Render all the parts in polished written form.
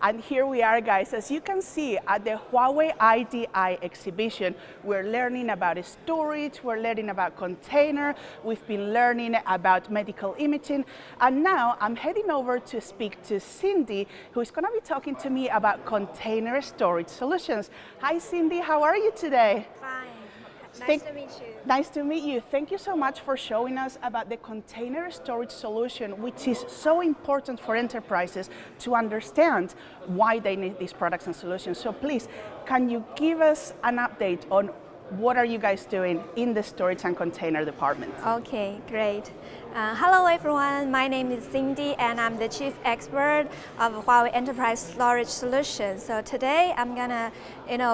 And here we are, guys. As you can see, at the Huawei IDI exhibition, we're learning about storage, we're learning about container, we've been learning about medical imaging, and now I'm heading over to speak to Cindy, who's going to be talking to me about container storage solutions. Hi, Cindy. How are you today? Fine. Nice to meet you. Nice to meet you. Thank you so much for showing us about the container storage solution, which is so important for enterprises to understand why they need these products and solutions. So please, can you give us an update on what are you guys doing in the storage and container department? Okay, great. Hello everyone, my name is Cindy and I'm the Chief Expert of Huawei Enterprise Storage Solutions. So today I'm gonna,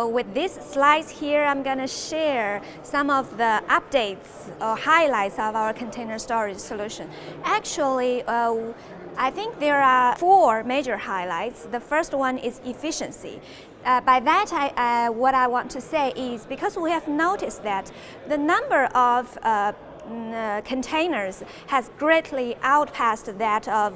with these slides here, I'm gonna share some of the updates or highlights of our container storage solution. Actually, I think there are 4 major highlights. The first one is efficiency. By that, what I want to say is because we have noticed that the number of containers has greatly outpaced that of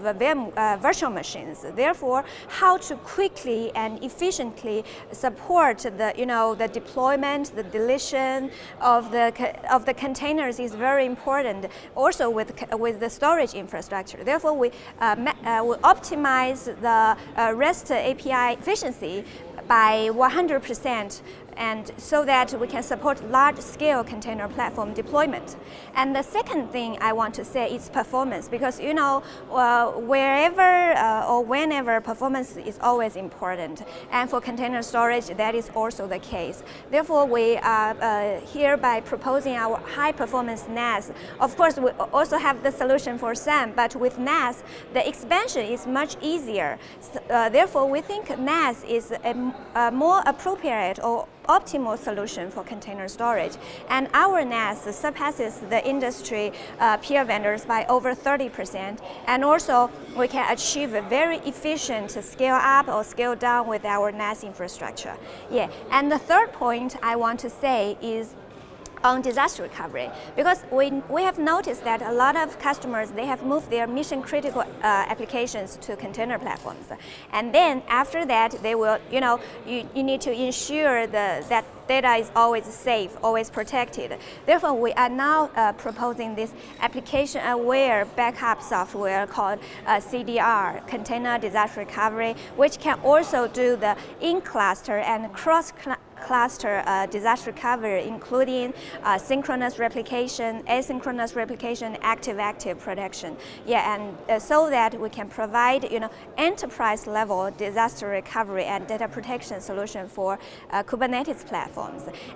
virtual machines. Therefore, how to quickly and efficiently support the deployment, the deletion of the containers is very important. Also with the storage infrastructure. Therefore, we optimize the REST API efficiency by 100%, and so that we can support large-scale container platform deployment. And the second thing I want to say is performance, because wherever or whenever performance is always important, and for container storage that is also the case. Therefore, we are hereby proposing our high-performance NAS. Of course, we also have the solution for SAM, but with NAS, the expansion is much easier. Therefore, we think NAS is a more appropriate or optimal solution for container storage. And our NAS surpasses the industry peer vendors by over 30%. And also, we can achieve a very efficient scale up or scale down with our NAS infrastructure. Yeah. And the third point I want to say is on disaster recovery, because we have noticed that a lot of customers, they have moved their mission critical applications to container platforms, and then after that they will you need to ensure that data is always safe, always protected. Therefore, we are now proposing this application aware backup software called CDR, Container Disaster Recovery, which can also do the in-cluster and cross-cluster disaster recovery, including synchronous replication, asynchronous replication, active-active protection. Yeah, and so that we can provide enterprise-level disaster recovery and data protection solution for Kubernetes platforms.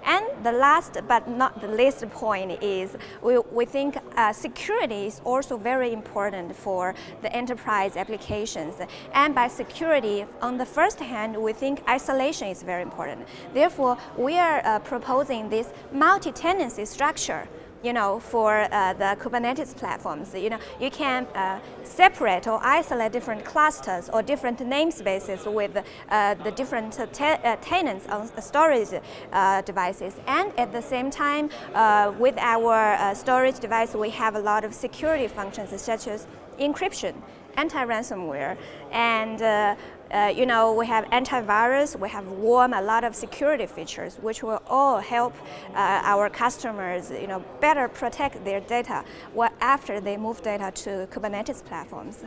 And the last but not the least point is we think security is also very important for the enterprise applications. And by security, on the first hand, we think isolation is very important. Therefore, we are proposing this multi-tenancy structure, for the Kubernetes platforms. You can separate or isolate different clusters or different namespaces with the different tenants on storage devices. And at the same time, with our storage device, we have a lot of security functions such as encryption, anti-ransomware, and we have antivirus, we have WARM, a lot of security features, which will all help our customers, better protect their data after they move data to Kubernetes platforms.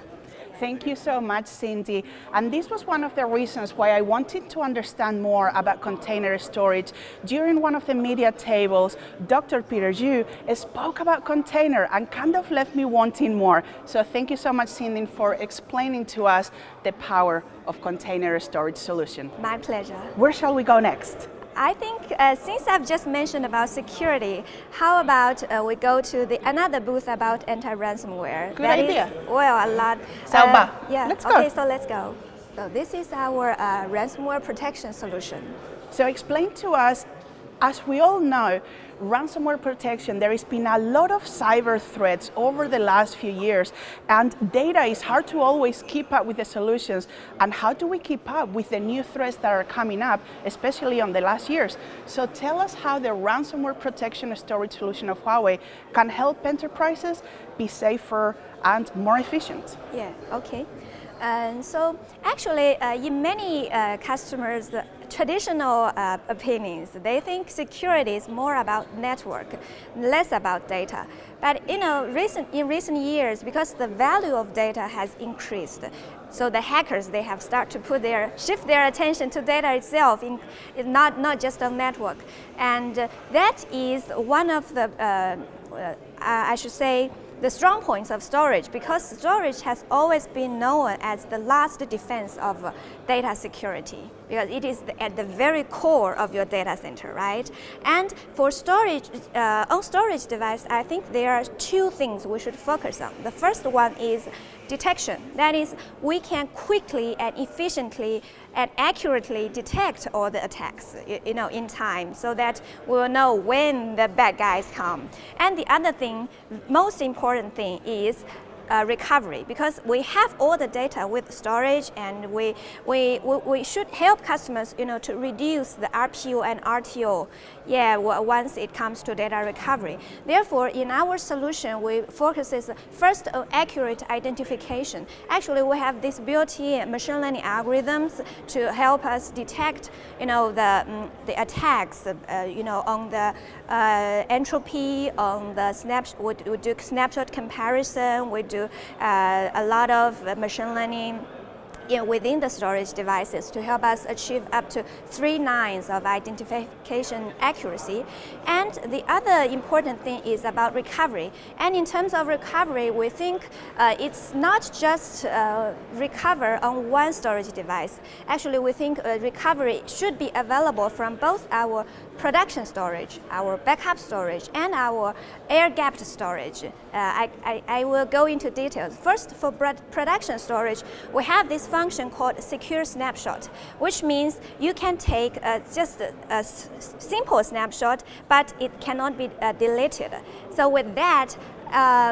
Thank you so much, Cindy. And this was one of the reasons why I wanted to understand more about container storage. During one of the media tables, Dr. Peter Yu spoke about container and kind of left me wanting more. So thank you so much, Cindy, for explaining to us the power of container storage solution. My pleasure. Where shall we go next? I think since I've just mentioned about security, how about we go to another booth about anti-ransomware? Good idea. A lot. Yeah, let's go. Okay, so let's go. So this is our ransomware protection solution. So explain to us, as we all know, ransomware protection, there has been a lot of cyber threats over the last few years, and data is hard to always keep up with the solutions. And how do we keep up with the new threats that are coming up, especially on the last years? So tell us how the ransomware protection storage solution of Huawei can help enterprises be safer and more efficient. Yeah, okay. So actually, in many customers' traditional opinions, they think security is more about network, less about data. But in recent years, because the value of data has increased, so the hackers, they have started to shift their attention to data itself, not just on network. And that is one of the, I should say, the strong points of storage, because storage has always been known as the last defense of data security, because it is at the very core of your data center, right? And for storage, on storage device, I think there are two things we should focus on. The first one is detection. That is, we can quickly and efficiently and accurately detect all the attacks, in time, so that we will know when the bad guys come. And the other thing, most important thing, is recovery, because we have all the data with storage, and we should help customers, to reduce the RPO and RTO, once it comes to data recovery. Therefore, in our solution, we focuses first on accurate identification. Actually, we have this built-in machine learning algorithms to help us detect, the attacks, on the entropy, on the we do snapshot comparison, we do a lot of machine learning within the storage devices to help us achieve up to 3 nines of identification accuracy. And the other important thing is about recovery. And in terms of recovery, we think it's not just recover on one storage device. Actually, we think recovery should be available from both our production storage, our backup storage, and our air-gapped storage. I will go into details. First, for production storage, we have this function called secure snapshot, which means you can take just a simple snapshot, but it cannot be deleted. So with that,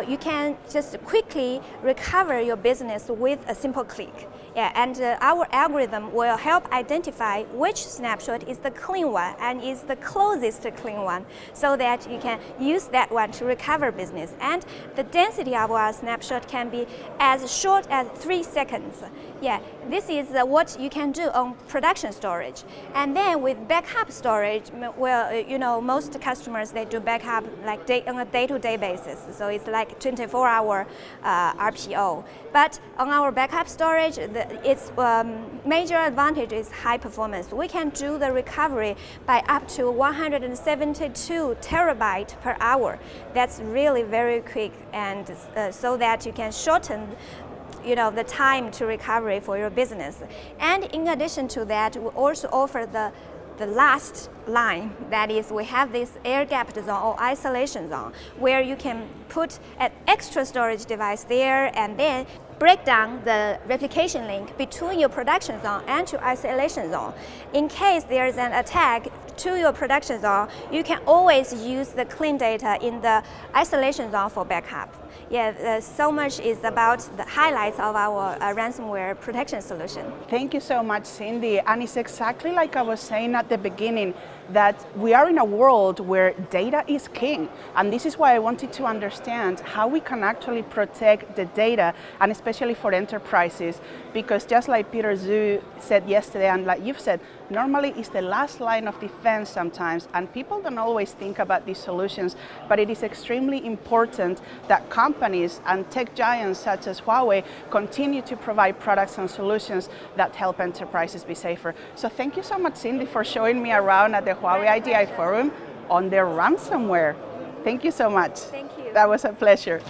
you can just quickly recover your business with a simple click. And our algorithm will help identify which snapshot is the clean one and is the closest to clean one, so that you can use that one to recover business. And the density of our snapshot can be as short as 3 seconds. This is what you can do on production storage. And then with backup storage, well, most customers, they do backup like on a day-to-day basis. So it's like 24-hour RPO. But on our backup storage, its major advantage is high performance. We can do the recovery by up to 172 terabytes per hour. That's really very quick, and so that you can shorten the time to recovery for your business. And in addition to that, we also offer the last line, that is, we have this air-gapped zone or isolation zone, where you can put an extra storage device there and then break down the replication link between your production zone and your isolation zone. In case there is an attack to your production zone, you can always use the clean data in the isolation zone for backup. So much is about the highlights of our ransomware protection solution. Thank you so much, Cindy. And it's exactly like I was saying at the beginning, that we are in a world where data is king. And this is why I wanted to understand how we can actually protect the data, and especially for enterprises, because just like Peter Zhu said yesterday, and like you've said, normally it's the last line of defense sometimes, and people don't always think about these solutions, but it is extremely important that companies and tech giants such as Huawei continue to provide products and solutions that help enterprises be safer. So thank you so much, Cindy, for showing me around at the Huawei IDI Forum on their ransomware. Thank you so much. Thank you. That was a pleasure.